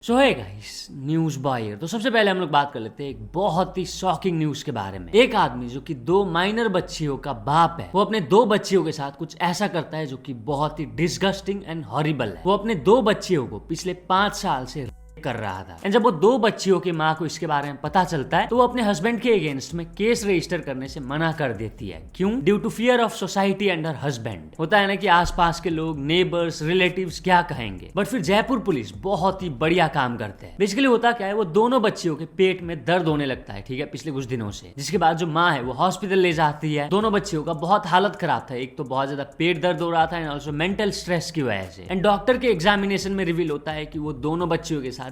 सो है guys, news buyer. तो सबसे पहले हम लोग बात कर लेते हैं एक बहुत ही शॉकिंग न्यूज के बारे में। एक आदमी जो कि 2 माइनर बच्चियों का बाप है, वो अपने 2 बच्चियों के साथ कुछ ऐसा करता है जो कि बहुत ही डिस्गस्टिंग एंड हॉरिबल है। वो अपने 2 बच्चियों को पिछले 5 साल से कर रहा था। एंड जब वो 2 बच्चियों की माँ को इसके बारे में पता चलता है तो वो अपने हस्बैंड के अगेंस्ट में केस रजिस्टर करने से मना कर देती है। क्यों? Due to fear of society and her husband. होता है ना कि आसपास के लोग, नेबर्स, रिलेटिव्स क्या कहेंगे। बट फिर जयपुर पुलिस बहुत ही बढ़िया काम करते हैं। बेसिकली होता क्या है, वो दोनों बच्चियों के पेट में दर्द होने लगता है, ठीक है, पिछले कुछ दिनों से। जिसके बाद जो माँ है वो हॉस्पिटल ले जाती है। दोनों बच्चियों का बहुत हालत खराब था। एक तो बहुत ज्यादा पेट दर्द हो रहा था एंड ऑल्सो मेंटल स्ट्रेस की वजह से। एंड डॉक्टर के एग्जामिनेशन में रिवील होता है कि वो दोनों बच्चियों के साथ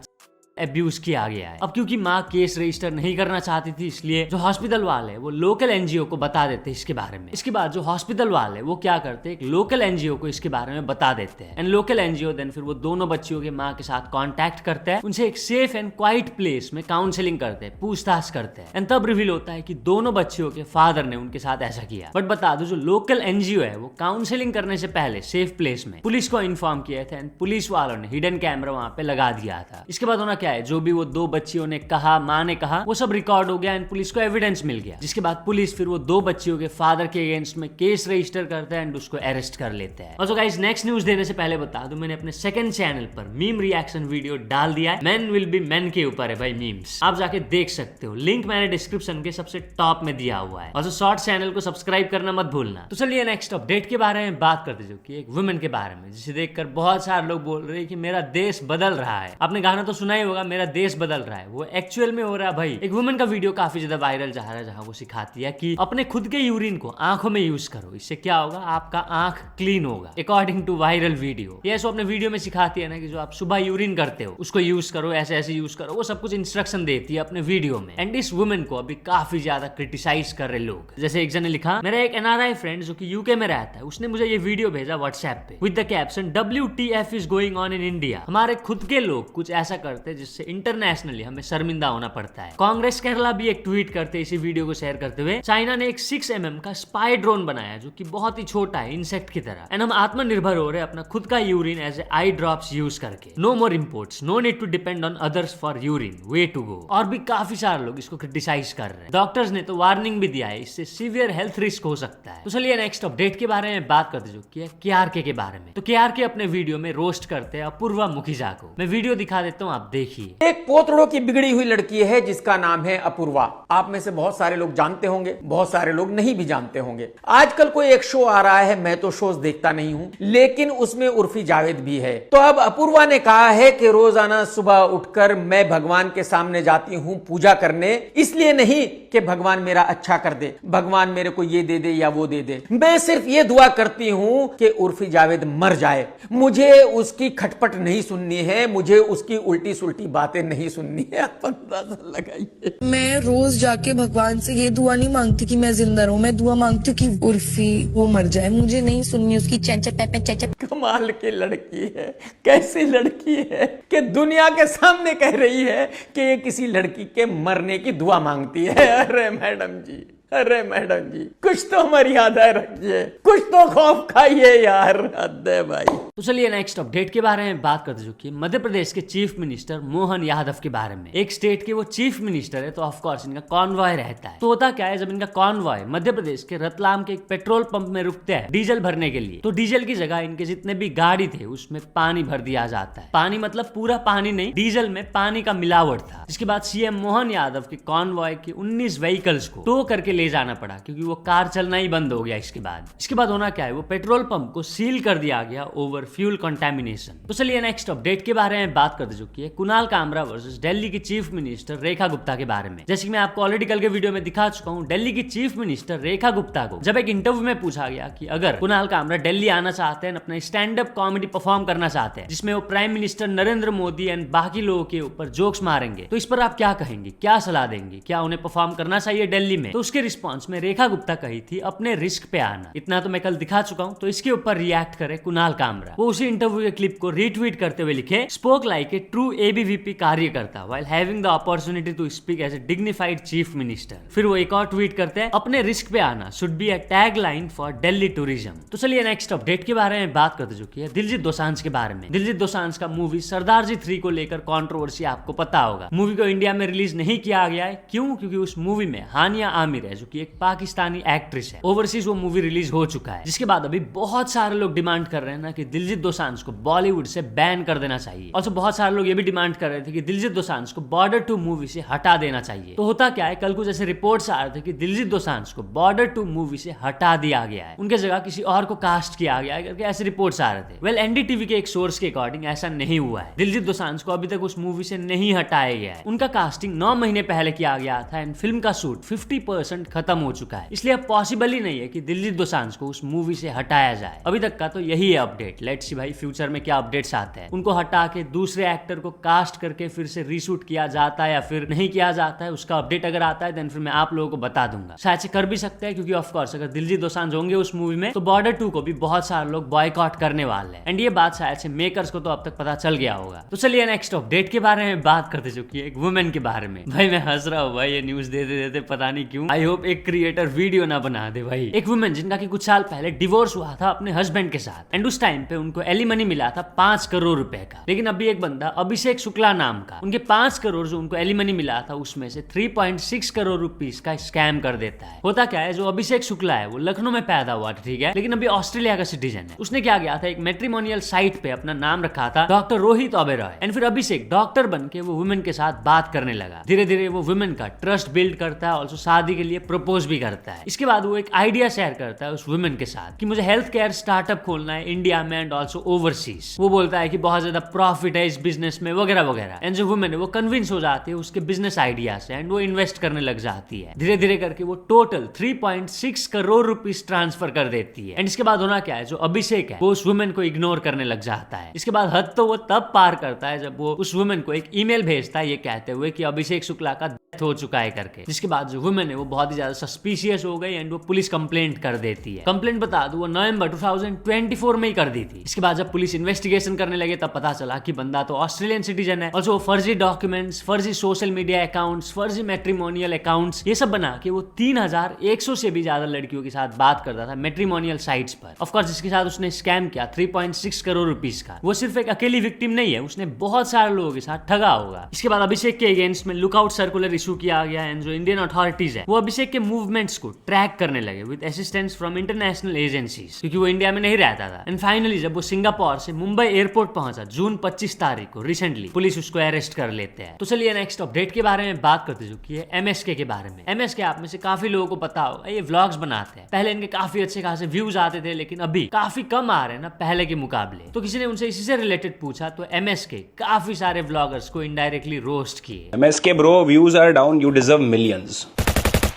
अब्यूज किया गया है। अब क्योंकि माँ केस रजिस्टर नहीं करना चाहती थी, इसलिए जो हॉस्पिटल वाले वो लोकल एनजीओ को बता देते इसके बारे में। इसके बाद जो हॉस्पिटल वाले वो क्या करते, एक लोकल एनजीओ को इसके बारे में बता देते हैं। एंड लोकल एनजीओ देन फिर वो दोनों बच्चियों के माँ के साथ कांटेक्ट करते हैं, उनसे एक सेफ एंड क्वाइट प्लेस में काउंसलिंग करते हैं, पूछताछ करते हैं। एंड तब रिवील होता है कि दोनों बच्चियों के फादर ने उनके साथ ऐसा किया। बट बता दो, जो लोकल एनजीओ है वो काउंसलिंग करने से पहले सेफ प्लेस में पुलिस को इन्फॉर्म किया था एंड पुलिस वालों ने हिडन कैमरा वहां पे लगा दिया था। इसके बाद होना क्या है, जो भी वो 2 बच्चियों ने कहा, माँ ने कहा, वो सब रिकॉर्ड हो गया एंड पुलिस को एविडेंस मिल गया। जिसके बाद पुलिस फिर वो 2 बच्चियों के फादर के अगेंस्ट में केस रजिस्टर करते हैं एंड उसको अरेस्ट कर लेते हैं। और गाइस, नेक्स्ट न्यूज देने से पहले बता दूं, मैंने अपने सेकंड चैनल पर मीम रिएक्शन वीडियो डाल दिया है। मैन विल बी मैन के ऊपर है भाई मीम्स, आप जाके देख सकते हो। लिंक मैंने डिस्क्रिप्शन के सबसे टॉप में दिया हुआ है। और शॉर्ट चैनल को सब्सक्राइब करना मत भूलना। तो चलिए नेक्स्ट अपडेट के बारे में बात करते, जो कि एक वुमेन के बारे में, जिसे देखकर बहुत सारे लोग बोल रहे हैं कि मेरा देश बदल रहा है। आपने गाना तो सुना ही होगा, मेरा देश बदल रहा है। वो एक्चुअल में हो रहा है भाई। एक वुमेन का वीडियो काफी ज्यादा वायरल जा रहा है, जहां वो सिखाती है कि अपने खुद के यूरिन को आंखों में यूज करो, इससे क्या होगा, आपका आंख क्लीन होगा, अकॉर्डिंग टू वायरल वीडियो। ये सो अपने वीडियो में सिखाती है ना कि जो आप सुबह यूरिन करते हो उसको यूज करो, ऐसे ऐसे यूज करो, वो सब कुछ इंस्ट्रक्शन देती है अपने वीडियो में। एंड इस वुमेन को अभी काफी ज्यादा क्रिटिसाइज कर रहे लोग। जैसे एक जन ने लिखा, मेरा एक एनआरआई फ्रेंड जो कि यूके में रहता है, उसने मुझे ये वीडियो भेजा व्हाट्सएप पे with the caption WTF is going on in India. हमारे खुद के लोग कुछ ऐसा करते हैं जिससे इंटरनेशनली हमें शर्मिंदा होना पड़ता है। कांग्रेस केरला भी एक ट्वीट करते इसी वीडियो को शेयर करते हुए, चाइना ने एक 6 mm का स्पाई ड्रोन बनाया जो कि बहुत ही छोटा है, इंसेक्ट की तरह। एंड हम आत्मनिर्भर हो रहे हैं अपना खुद का urine as a eye drops use करके। No more imports, no need to depend on others for urine, way to go. और भी काफी सारे लोग इसको क्रिटिसाइज कर रहे हैं। डॉक्टर्स ने तो वार्निंग भी दिया है, इससे सीवियर हेल्थ रिस्क हो सकता है। तो चलिए नेक्स्ट अपडेट के बारे में बात करते, जो कि KRK के बारे में। तो KRK अपने वीडियो में रोस्ट करते हैं अपूर्वा मुखिजा को। मैं वीडियो दिखा देता हूँ, आप देखिए। एक पोतड़ों की बिगड़ी हुई लड़की है जिसका नाम है अपूर्वा। आप में से बहुत सारे लोग जानते होंगे, बहुत सारे लोग नहीं भी जानते होंगे। आजकल कोई एक शो आ रहा है, मैं तो शोज देखता नहीं हूं, लेकिन उसमें उर्फी जावेद भी है। तो अब अपूर्वा ने कहा है कि रोजाना सुबह उठकर मैं भगवान के सामने जाती हूं पूजा करने, इसलिए नहीं कि भगवान मेरा अच्छा कर दे, भगवान मेरे को ये दे दे या वो दे दे, मैं सिर्फ ये दुआ करती हूं कि उर्फी जावेद मर जाए। मुझे उसकी खटपट नहीं सुननी है, मुझे उसकी उल्टी सुल्टी बातें नहीं सुननी है। आप अंदाजा लगाइए। मैं रोज जाके भगवान से ये दुआ नहीं मांगती कि मैं जिंदा रहूं, मैं दुआ मांगती हूँ कि उर्फी वो मर जाए। मुझे नहीं सुननी उसकी चैंचा पैपे चैंचा। कमाल की लड़की है, कैसी लड़की है कि दुनिया के सामने कह रही है कि ये किसी लड़की के मरने की दुआ मांगती है। अरे मैडम जी, अरे मैडम जी, कुछ तो मर्यादा रखिए, कुछ तो खौफ खाइए यार, हद है भाई। तो चलिए नेक्स्ट अपडेट के बारे में बात करते, जो कि मध्य प्रदेश के चीफ मिनिस्टर मोहन यादव के बारे में। एक स्टेट के वो चीफ मिनिस्टर है, तो ऑफ कोर्स इनका कॉन्वॉय रहता है। तो होता क्या है, जब इनका कॉन्वॉय मध्य प्रदेश के रतलाम के एक पेट्रोल पंप में रुकते हैं डीजल भरने के लिए, तो डीजल की जगह इनके जितने भी गाड़ी थे उसमें पानी भर दिया जाता है। पानी मतलब पूरा पानी नहीं, डीजल में पानी का मिलावट था। इसके बाद सीएम मोहन यादव के कॉन्वॉय के 19 व्हीकल्स को टो करके ले जाना पड़ा, क्योंकि वो कार चलना ही बंद हो गया। इसके बाद होना क्या है, वो पेट्रोल पंप को सील कर दिया गया ओवर फ्यूल कंटामिनेशन। तो चलिए नेक्स्ट अपडेट के बारे में बात करते, जो कि कुणाल कामरा वर्सेस दिल्ली की चीफ मिनिस्टर रेखा गुप्ता के बारे में। जैसे कि मैं आपको ऑलरेडी कल के वीडियो में दिखा चुका हूँ, दिल्ली की चीफ मिनिस्टर रेखा गुप्ता को जब एक इंटरव्यू में पूछा गया कि अगर कुणाल कामरा दिल्ली आना चाहते हैं, अपना स्टैंड अप कॉमेडी परफॉर्म करना चाहते हैं, जिसमें वो prime minister Narendra Modi and बाकी लोगों के ऊपर जोक्स मारेंगे, तो इस पर आप क्या कहेंगे, क्या सलाह देंगे, क्या उन्हें परफॉर्म करना चाहिए दिल्ली में? तो उसके रिस्पॉन्स में रेखा गुप्ता कही थी अपने रिस्क पे आना। इतना तो मैं कल दिखा चुका हूँ, तो इसके ऊपर रिएक्ट करे कुणाल कामरा। वो उसी इंटरव्यू के क्लिप को रीट्वीट करते हुए लिखे, spoke like a true ABVP कार्यकर्ता while having the opportunity to speak as a dignified chief minister. फिर वो एक और ट्वीट करते हैं, अपने रिस्क पे आना should be a tag line for Delhi tourism. तो चलिए नेक्स्ट अपडेट के बारे में बात करते चुकी है दिलजीत दोसांझ के बारे में। दिलजीत दोसांझ का मूवी सरदार जी 3 को लेकर कंट्रोवर्सी आपको पता होगा। मूवी को इंडिया में रिलीज नहीं किया गया है, क्यों? क्योंकि उस मूवी में हानिया आमिर है जो कि एक पाकिस्तानी एक्ट्रेस है। ओवरसीज वो मूवी रिलीज हो चुका है, जिसके बाद अभी बहुत सारे लोग डिमांड कर रहे हैं ना कि दिलजीत दोसांझ को बॉलीवुड से बैन कर देना चाहिए। और बहुत सारे लोग ये भी डिमांड कर रहे थे कि दिलजीत दोसांझ को बॉर्डर 2 मूवी से हटा देना चाहिए। तो होता क्या है, कल कुछ ऐसे रिपोर्ट्स आ रहे थे कि दिलजीत दोसांझ को बॉर्डर 2 मूवी से हटा दिया गया है, उनके जगह किसी और को कास्ट किया गया है करके ऐसे रिपोर्ट्स आ रहे थे। वेल एनडीटीवी के एक सोर्स के अकॉर्डिंग ऐसा नहीं हुआ है। दिलजीत दोसांझ को अभी तक उस मूवी से नहीं हटाया गया है। उनका कास्टिंग 9 महीने पहले किया गया था एंड फिल्म का शूट 50% खत्म हो चुका है, इसलिए अब पॉसिबल ही नहीं है कि दिलजीत दोसांझ को उस मूवी से हटाया जाए। अभी तक का तो यही है अपडेट। लेट्स सी भाई फ्यूचर में क्या अपडेट्स आते हैं। उनको हटा के दूसरे एक्टर को कास्ट करके फिर से रीशूट किया जाता है या फिर नहीं किया जाता है, उसका अपडेट अगर आता है देन फिर मैं आप लोगों को बता दूंगा। शायद से कर भी सकते हैं, क्योंकि ऑफ कोर्स अगर दिलजीत दोसांझ होंगे उस मूवी में तो बॉर्डर 2 को भी बहुत सारे लोग बॉयकॉट करने वाले हैं। एंड ये बात शायद से मेकर्स को तो अब तक पता चल गया होगा। तो चलिए नेक्स्ट अपडेट के बारे में बात करते चुकी है एक वुमेन के बारे में। भाई मैं हंस रहा हूँ भाई, ये न्यूज देते देते पता नहीं क्यों। आई होप एक क्रिएटर वीडियो ना बना दे भाई। एक वुमेन जिनका कि कुछ साल पहले डिवोर्स हुआ था अपने हस्बैंड के साथ एंड उस टाइम पे उनको एलिमनी मिला था 5 करोड़ रुपए का। लेकिन अभी एक बंदा अभिषेक शुक्ला नाम का उनके 5 करोड़ जो उनको एलिमनी मिला था उसमें से 3.6 करोड़ रुपीस का स्कैम कर देता है। होता क्या है, जो अभिषेक शुक्ला है वो लखनऊ में पैदा हुआ था, ठीक है, लेकिन अभी ऑस्ट्रेलिया का सिटीजन है। उसने क्या किया था, एक मैट्रिमोनियल साइट पे अपना नाम रखा था डॉक्टर रोहित ओबेरॉय एंड फिर अभिषेक डॉक्टर बन के वो वुमेन के साथ बात करने लगा। धीरे धीरे वो वुमेन का ट्रस्ट बिल्ड करता है, ऑल्सो शादी के लिए प्रपोज भी करता है। इसके बाद वो एक आइडिया शेयर करता है उस वुमेन के साथ कि मुझे हेल्थ केयर स्टार्टअप खोलना है इंडिया में एंड ऑल्सो ओवरसीज। वो बोलता है कि बहुत ज्यादा प्रॉफिट है इस बिजनेस में वगैरह वगैरह। एंड जो वुमेन है वो कन्विंस हो जाती है उसके बिजनेस आइडिया से एंड वो इन्वेस्ट करने लग जाती है। धीरे धीरे करके वो टोटल 3.6 करोड़ रुपीस ट्रांसफर कर देती है। एंड इसके बाद होना क्या है, जो अभिषेक है वो उस वुमेन को इग्नोर करने लग जाता है। इसके बाद हद तो वो तब पार करता है जब वो उस वुमेन को एक ईमेल भेजता है ये कहते हुए कि अभिषेक शुक्ला का डेथ हो चुका है करके। जिसके बाद जो वुमेन है वो बहुत ही ज्यादा सस्पिशियस हो गई एंड वो पुलिस कंप्लेंट कर देती है। कंप्लेंट बता दूं वो नवंबर 2024 में ही कर दी थी। इसके बाद जब पुलिस इन्वेस्टिगेशन करने लगे तब पता चला कि बंदा तो ऑस्ट्रेलियन सिटीजन है। ऑल्सो फर्जी डॉक्यूमेंट्स, फर्जी सोशल मीडिया अकाउंट्स, फर्जी मैट्रिमोनियल अकाउंट्स ये सब बना के वो 3100 से भी ज्यादा लड़कियों के साथ बात करता था मैट्रिमोनियल साइट्स पर। ऑफ कोर्स जिसके साथ उसने स्कैम किया 3.6 करोड़ रुपीस का, वो सिर्फ एक अकेली विक्टिम नहीं है, उसने बहुत सारे लोगों के साथ ठगा होगा। इसके बाद अभिषेक के अगेंस्ट में लुकआउट सर्कुलर इशू किया गया एंड जो इंडियन अथॉरिटीज है वो अभिषेक के मूवमेंट्स को ट्रैक करने लगे with assistance from international agencies, क्योंकि वो इंडिया में नहीं रहता था। एंड फाइनली जब वो सिंगापुर से मुंबई एयरपोर्ट पहुंचा जून 25 तारीख को रिसेंटली, पुलिस उसको अरेस्ट कर लेते हैं। तो चलिए नेक्स्ट अपडेट के बारे में बात करते चुकी है एमएसके के बारे में। एमएसके आप में से काफी लोगों को पता होगा ये व्लॉग्स बनाते हैं। पहले इनके काफी अच्छे खासे व्यूज आते थे लेकिन अभी काफी कम आ रहे हैं ना पहले के मुकाबले। तो किसी ने उनसे इसी से रिलेटेड पूछा तो एमएसके काफी सारे व्लॉगर्स को इनडायरेक्टली रोस्ट किए। MSK bro, views are down, you deserve millions.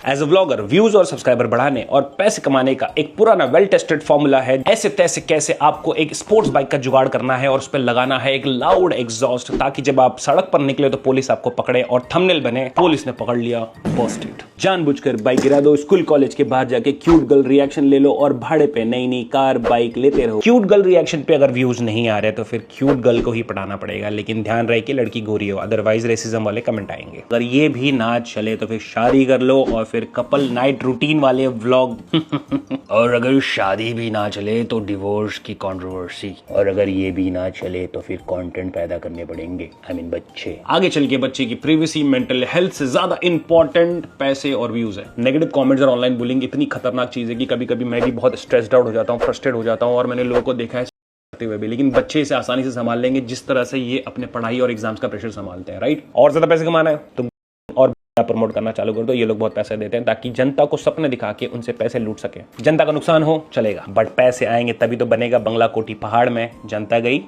As a blogger views और सब्सक्राइबर बढ़ाने और पैसे कमाने का एक पुराना वेल टेस्टेड फॉर्मूला है। ऐसे तैसे कैसे आपको एक स्पोर्ट्स बाइक का जुगाड़ करना है और उस पर लगाना है एक लाउड एग्जॉस्ट, ताकि जब आप सड़क पर निकले तो पुलिस आपको पकड़े और थंबनेल बने पुलिस ने पकड़ लिया बस्टेड। जानबूझकर बाइक गिरा दो, स्कूल कॉलेज के बाहर जाके क्यूट गर्ल रिएक्शन ले लो और भाड़े पे नई नई कार बाइक लेते रहो। क्यूट गर्ल रिएक्शन पे अगर व्यूज नहीं आ रहे तो फिर क्यूट गर्ल को ही पढ़ाना पड़ेगा, लेकिन ध्यान रहे कि लड़की गोरी हो, अदरवाइज रेसिज्म वाले कमेंट आएंगे। अगर ये भी ना चले तो फिर शादी कर लो और फिर कपल नाइट रूटीन वाले व्लॉग और अगर शादी भी ना चले तो डिवोर्स की कंट्रोवर्सी, और अगर ये भी ना चले तो फिर कंटेंट पैदा करने पड़ेंगे, आई मीन बच्चे। आगे चल के बच्चे की प्राइवेसी मेंटल हेल्थ से ज्यादा इंपॉर्टेंट पैसे और व्यूज है। नेगेटिव कमेंट्स और ऑनलाइन बुलिंग इतनी खतरनाक चीज है कि कभी कभी मैं भी बहुत स्ट्रेस्ड आउट हो जाता हूँ, फ्रस्ट्रेट हो जाता हूँ, और मैंने लोगों को देखा है करते हुए भी, लेकिन बच्चे इसे आसानी से संभाल लेंगे जिस तरह से ये अपने पढ़ाई और एग्जाम्स का प्रेशर संभालते हैं, राइट। और ज्यादा पैसे कमाना है तो और प्रमोट करना चालू कर दो, ये लोग बहुत पैसे देते हैं ताकि जनता को सपने दिखा के उनसे पैसे लूट सके। जनता का नुकसान हो चलेगा बट पैसे आएंगे तभी तो बनेगा बंगला कोठी पहाड़ में। जनता गई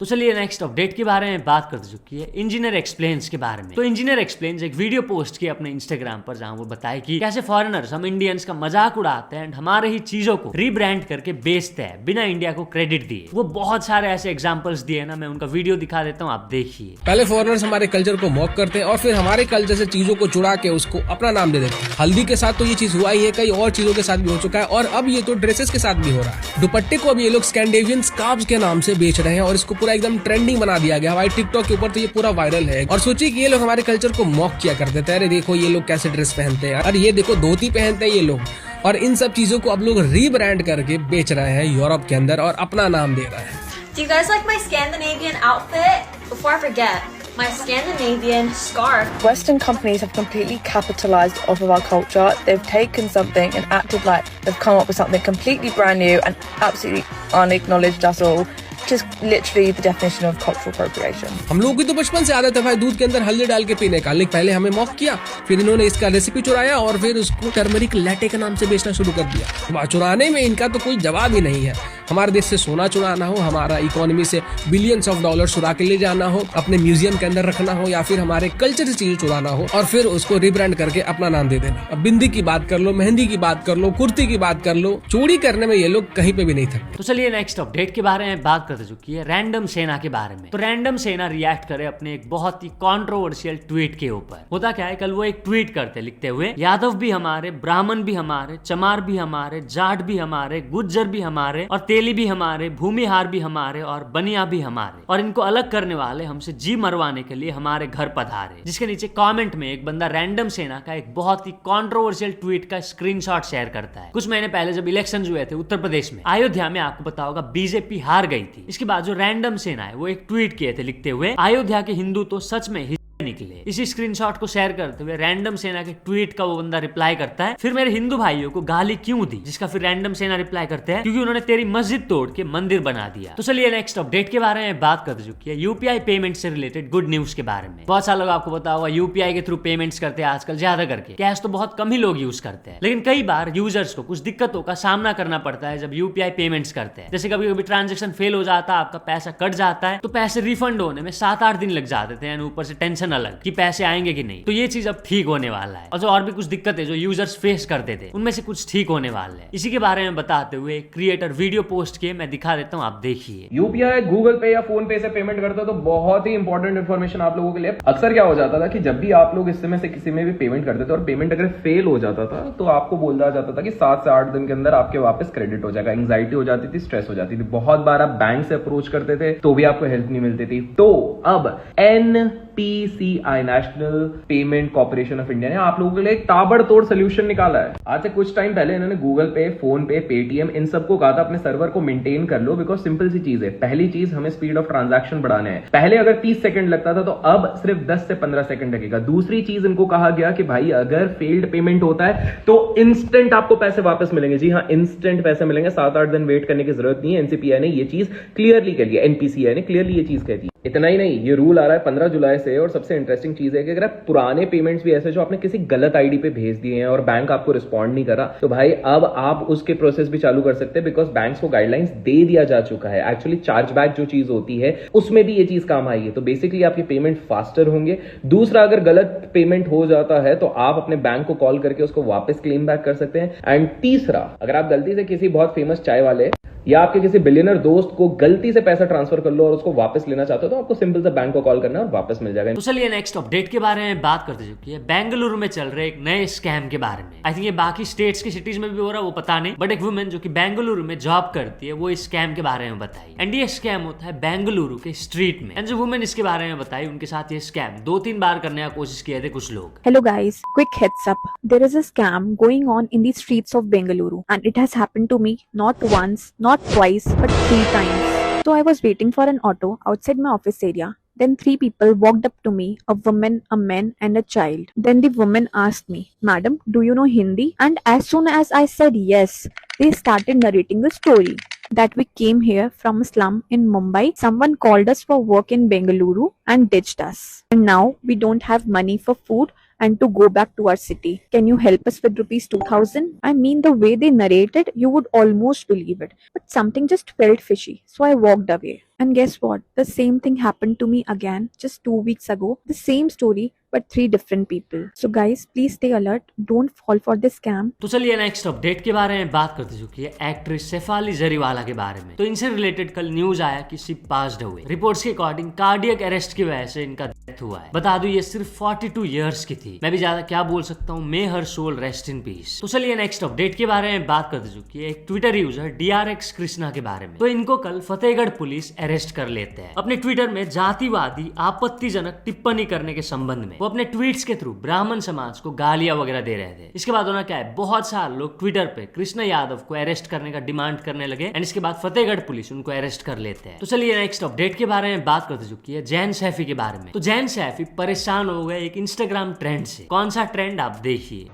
तो चलिए नेक्स्ट अपडेट के बारे में बात कर चुकी है इंजीनियर एक्सप्लेन्स के बारे में। तो इंजीनियर एक्सप्लेन्स एक वीडियो पोस्ट किया अपने इंस्टाग्राम पर, जहां वो बताए कि कैसे फॉरेनर्स हम इंडियंस का मजाक उड़ाते हैं एंड हमारे ही चीजों को रीब्रांड करके बेचते हैं बिना इंडिया को क्रेडिट दिए। वो बहुत सारे ऐसे एग्जांपल्स दिए ना, मैं उनका वीडियो दिखा देता हूँ, आप देखिए। पहले फॉरेनर्स हमारे कल्चर को मॉक करते हैं और फिर हमारे कल्चर से चीजों को चुरा के उसको अपना नाम दे देते हैं। हल्दी के साथ तो ये चीज हुआ ही है, कई और चीजों के साथ भी हो चुका है और अब ये तो ड्रेसेस के साथ भी हो रहा है। दुपट्टे को अब ये लोग स्कैंडिनेवियन स्कार्फ्स के नाम से बेच रहे हैं और इसको पूरा एकदम ट्रेंडिंग बना दिया गया। हमारे टिकटॉक के ऊपर तो ये पूरा वायरल है। और सोचिए कि ये लोग हमारे कल्चर को मॉक किया करते थे। अरे देखो ये लोग कैसे ड्रेस पहनते हैं, अरे ये देखो धोती पहनते हैं ये लोग, और इन सब चीजों को अब लोग रीब्रांड करके बेच रहे हैं यूरोप के अंदर और अपना नाम दे रहे हैं। Do you guys like my Scandinavian outfit? Before I forget, my Scandinavian scarf. Western companies have completely capitalized off of our culture. They've taken something and acted like they've come up with something completely brand new and absolutely unacknowledged us all. Just literally the definition of cultural appropriation. हम लोगों की तो बचपन से आदत है भाई दूध के अंदर हल्दी डाल के पीने का, लेकिन पहले हमें मॉक किया, फिर इन्होंने इसका रेसिपी चुराया और फिर उसको टर्मरिक लैटे के नाम से बेचना शुरू कर दिया। चुराने में इनका तो कोई जवाब ही नहीं है। हमारे देश से सोना चुराना हो, हमारा इकोनॉमी से बिलियंस ऑफ डॉलर चुरा के ले जाना हो, अपने म्यूजियम के अंदर रखना हो, या फिर हमारे कल्चर से चीजें चुराना हो और फिर उसको रिब्रांड करके अपना नाम दे देना। अब बिंदी की बात कर लो, मेहंदी की बात कर लो, कुर्ती की बात कर लो, चोरी करने में ये लोग कहीं पे भी नहीं थकते। तो चलिए नेक्स्ट अपडेट के बारे में बात कर चुकी है रैंडम सेना के बारे में। तो रैंडम सेना रिएक्ट करे अपने एक बहुत ही कंट्रोवर्शियल ट्वीट के ऊपर। होता क्या है, कल वो एक ट्वीट करते लिखते हुए, यादव भी हमारे, ब्राह्मण भी हमारे, चमार भी हमारे, जाट भी हमारे, गुज्जर भी हमारे और तेली भी हमारे, भूमिहार भी हमारे और बनिया भी हमारे, और इनको अलग करने वाले हमसे जी मरवाने के लिए हमारे घर पधारे। जिसके नीचे कमेंट में एक बंदा रैंडम सेना का एक बहुत ही कंट्रोवर्शियल ट्वीट का स्क्रीनशॉट शेयर करता है। कुछ महीने पहले जब इलेक्शन हुए थे उत्तर प्रदेश में, अयोध्या में, आपको पता होगा बीजेपी हार गई थी। इसके बाद जो रैंडम सेना है वो एक ट्वीट किए थे लिखते हुए, अयोध्या के हिंदू तो सच में निकले। इसी स्क्रीनशॉट को शेयर करते हुए रैंडम सेना के ट्वीट का वो बंदा रिप्लाई करता है, फिर मेरे हिंदू भाइयों को गाली क्यों दी? जिसका फिर रैंडम सेना रिप्लाई करते हैं, क्योंकि उन्होंने तेरी मस्जिद तोड़ के मंदिर बना दिया। तो चलिए नेक्स्ट अपडेट के बारे में बात कर चुकी है यूपीआई पेमेंट से रिलेटेड गुड न्यूज के बारे में। बहुत सारे लोग आपको पता होगा यूपीआई के थ्रू पेमेंट्स करते हैं आजकल ज्यादा करके, कैश तो बहुत कम ही लोग यूज करते हैं, लेकिन कई बार यूजर्स को कुछ दिक्कतों का सामना करना पड़ता है जब यूपीआई पेमेंट्स करते हैं। जैसे कभी कभी ट्रांजेक्शन फेल हो जाता है, आपका पैसा कट जाता है, तो पैसे रिफंड होने में 7-8 दिन लग जाते हैं, ऊपर से टेंशन अलग कि पैसे आएंगे कि नहीं। तो ये चीज अब ठीक होने वाला है, और जो और भी कुछ दिक्कतें जो यूजर्स फेस करते थे उनमें से कुछ ठीक होने वाले हैं। इसी के बारे में बताते हुए क्रिएटर वीडियो पोस्ट किए, मैं दिखा देता हूँ, आप देखिए। यूपीआई, गूगल पे या फोन पे से पेमेंट करते हो तो बहुत ही इंपॉर्टेंट इन्फॉर्मेशन आप लोगों के लिए। अक्सर क्या हो जाता था कि जब भी आप लोग इसमें से किसी में भी पेमेंट करते थे और पेमेंट अगर फेल हो जाता था तो आपको बोला जाता था कि 7 से 8 दिन के अंदर आपके वापस क्रेडिट हो जाएगा। एंग्जाइटी हो जाती थी, स्ट्रेस हो जाती थी, बहुत बार आप बैंक से अप्रोच करते थे तो भी आपको हेल्प नहीं मिलती थी। तो अब NPCI, national payment corporation of India ने आप लोगों के लिए एक ताबड़तोड़ सोल्यूशन निकाला है। आज से कुछ टाइम पहले इन्होंने गूगल पे, फोन पे, पेटीएम इन सबको कहा था अपने सर्वर को मेंटेन कर लो, बिकॉज सिंपल सी चीज है। पहली चीज, हमें स्पीड ऑफ ट्रांजैक्शन बढ़ाने हैं। पहले अगर 30 सेकंड लगता था तो अब सिर्फ 10 से 15 सेकंड लगेगा। दूसरी चीज, इनको कहा गया कि भाई अगर फेल्ड पेमेंट होता है तो इंस्टेंट आपको पैसे वापस मिलेंगे। जी हाँ, इंस्टेंट पैसे मिलेंगे, 7-8 दिन वेट करने की जरूरत नहीं है। एनसीपीआई ने ये चीज क्लियरली कह दी है, एनपीसीआई ने क्लियरली ये चीज कह दी। इतना ही नहीं, ये रूल आ रहा है 15 जुलाई से, और सबसे इंटरेस्टिंग चीज है कि अगर आप पुराने पेमेंट्स भी ऐसे जो आपने किसी गलत आईडी पे भेज दिए हैं और बैंक आपको रिस्पॉन्ड नहीं करा, तो भाई अब आप उसके प्रोसेस भी चालू कर सकते हैं, बिकॉज बैंक्स को गाइडलाइंस दे दिया जा चुका है। एक्चुअली चार्जबैक जो चीज होती है उसमें भी ये चीज काम आई है। तो बेसिकली आपके पेमेंट फास्टर होंगे। दूसरा, अगर गलत पेमेंट हो जाता है तो आप अपने बैंक को कॉल करके उसको वापस क्लेम बैक कर सकते हैं। एंड तीसरा, अगर आप गलती से किसी बहुत फेमस चाय वाले या आपके किसी बिलियनर दोस्त को गलती से पैसा ट्रांसफर कर लो और उसको वापस लेना चाहते हो तो आपको सिंपल से बैंक को कॉल करना और वापस मिल जाएगा। तो चलिए नेक्स्ट अपडेट के बारे में बात करते चुकी है बेंगलुरु में चल रहे एक नए स्कैम के बारे में। आई थिंक ये बाकी स्टेट्स की सिटीज में भी हो रहा है, वो पता नहीं, बट एक वुमेन जो कि बेंगलुरु में जॉब करती है वो इस स्कैम के बारे में बताई। एंड ये स्कैम होता है बेंगलुरु के स्ट्रीट में। एंड जो वुमेन इसके बारे में बताई, उनके साथ ये स्कैम 2-3 बार करने की कोशिश किए थे कुछ लोग। Hello guys, quick heads up. There is a scam going on in the streets of Bengaluru and it has happened to me not once, not twice, but 3 times. So I was waiting for an auto outside my office area. Then 3 people walked up to me, a woman, a man and a child. Then the woman asked me, "Madam, do you know Hindi?" And as soon as I said yes, they started narrating the story. that we came here from a slum in Mumbai. Someone called us for work in Bengaluru and ditched us. And now we don't have money for food and to go back to our city. Can you help us with rupees 2000? I mean, the way they narrated, you would almost believe it. But something just felt fishy, so I walked away. And guess what? The same thing happened to me again just 2 weeks ago. The same story, but 3 different people. So guys, please stay alert. Don't fall for this scam. तो चलिए next update के बारे में बात करते चुकी है actress Shefali Jariwala के बारे में। तो इनसे रिलेटेड कल न्यूज आया कि शी पास्ड अवे। रिपोर्ट्स के अकॉर्डिंग कार्डियक अरेस्ट की वजह से इनका डेथ हुआ है। बता दूं ये सिर्फ 42 इयर्स की थी। मैं भी ज्यादा क्या बोल सकता हूँ, मे हर सोल रेस्ट इन पीस। तो चलिए नेक्स्ट अपडेट के बारे में बात करते चुकी है एक ट्विटर यूजर DRX कृष्णा के बारे में। तो इनको कल फतेहगढ़ पुलिस अरेस्ट कर लेते हैं अपने ट्विटर में जातिवादी आपत्तिजनक टिप्पणी करने के संबंध में। वो अपने ट्वीट्स के थ्रू ब्राह्मण समाज को गालियां वगैरह दे रहे थे। इसके बाद होना क्या है, बहुत सारे लोग ट्विटर पे कृष्ण यादव को अरेस्ट करने का डिमांड करने लगे एंड इसके बाद फतेहगढ़ पुलिस उनको अरेस्ट कर लेते हैं। तो चलिए नेक्स्ट अपडेट के बारे में बात करते चुकी है जैन सैफी के बारे में। तो जैन सैफी परेशान हो गए एक इंस्टाग्राम ट्रेंड से। कौन सा ट्रेंड आप देखिए।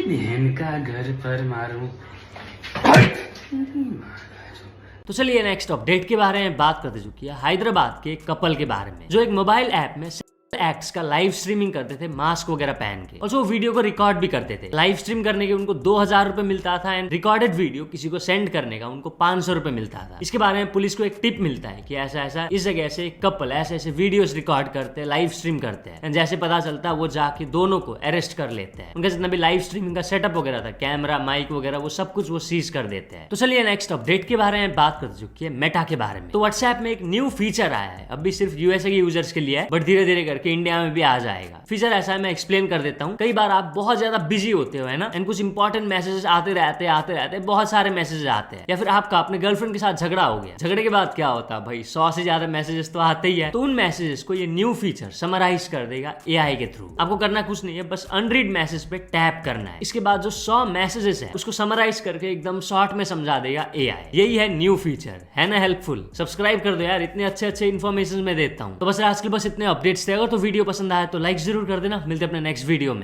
बहन का घर पर मारूं। तो चलिए नेक्स्ट अपडेट के बारे में बात करते चुकी है हैदराबाद के एक कपल के बारे में जो एक मोबाइल ऐप में एक्ट्स का लाइव स्ट्रीमिंग करते थे मास्क वगैरह पहन के और वो वीडियो को रिकॉर्ड भी करते थे। लाइव स्ट्रीम करने के उनको 2000 रुपए मिलता था एंड रिकॉर्डेड वीडियो किसी को सेंड करने का उनको 500 रुपए मिलता था। इसके बारे में पुलिस को एक टिप मिलता है कि ऐसा ऐसा इस जगह से एक कपल ऐसे ऐसे वीडियोस रिकॉर्ड करते हैं, लाइव स्ट्रीम करते हैं एंड जैसे पता चलता है वो जाके दोनों को अरेस्ट कर लेते हैं। उनका जितना भी लाइव स्ट्रीमिंग का सेटअप वगैरह था, कैमरा माइक वगैरह, वो सब कुछ वो सीज कर देते हैं। तो चलिए नेक्स्ट अपडेट के बारे में बात कर चुकी है मेटा के बारे में। तो व्हाट्सएप में एक न्यू फीचर आया है, अभी सिर्फ यूएसए के यूजर्स के लिए है बट धीरे धीरे करके इंडिया में भी आ जाएगा। फीचर ऐसा है, मैं एक्सप्लेन कर देता हूँ। कई बार आप बहुत ज्यादा बिजी होते हो है ना एंड कुछ इंपॉर्टेंट मैसेजेस आते रहते बहुत सारे मैसेजेस आते हैं, या फिर आपका अपने गर्लफ्रेंड के साथ झगड़ा हो गया। झगड़े के बाद क्या होता है भाई, 100 से ज्यादा मैसेजेस तो आते ही है। तो उन मैसेजेस को ये न्यू फीचर समराइज कर देगा एआई के थ्रू। आपको करना कुछ नहीं है, बस अनरीड मैसेज पे टैप करना है। इसके बाद जो 100 मैसेजेस है उसको समराइज करके एकदम शॉर्ट में समझा देगा एआई। यही है न्यू फीचर, है ना हेल्पफुल। सब्सक्राइब कर दो यार, इतने अच्छे अच्छे इन्फॉर्मेशन मैं देता हूँ। तो बस आज के बस इतने अपडेट्स थे। अगर तो वीडियो पसंद आया तो लाइक जरूर कर देना। मिलते हैं अपने नेक्स्ट वीडियो में।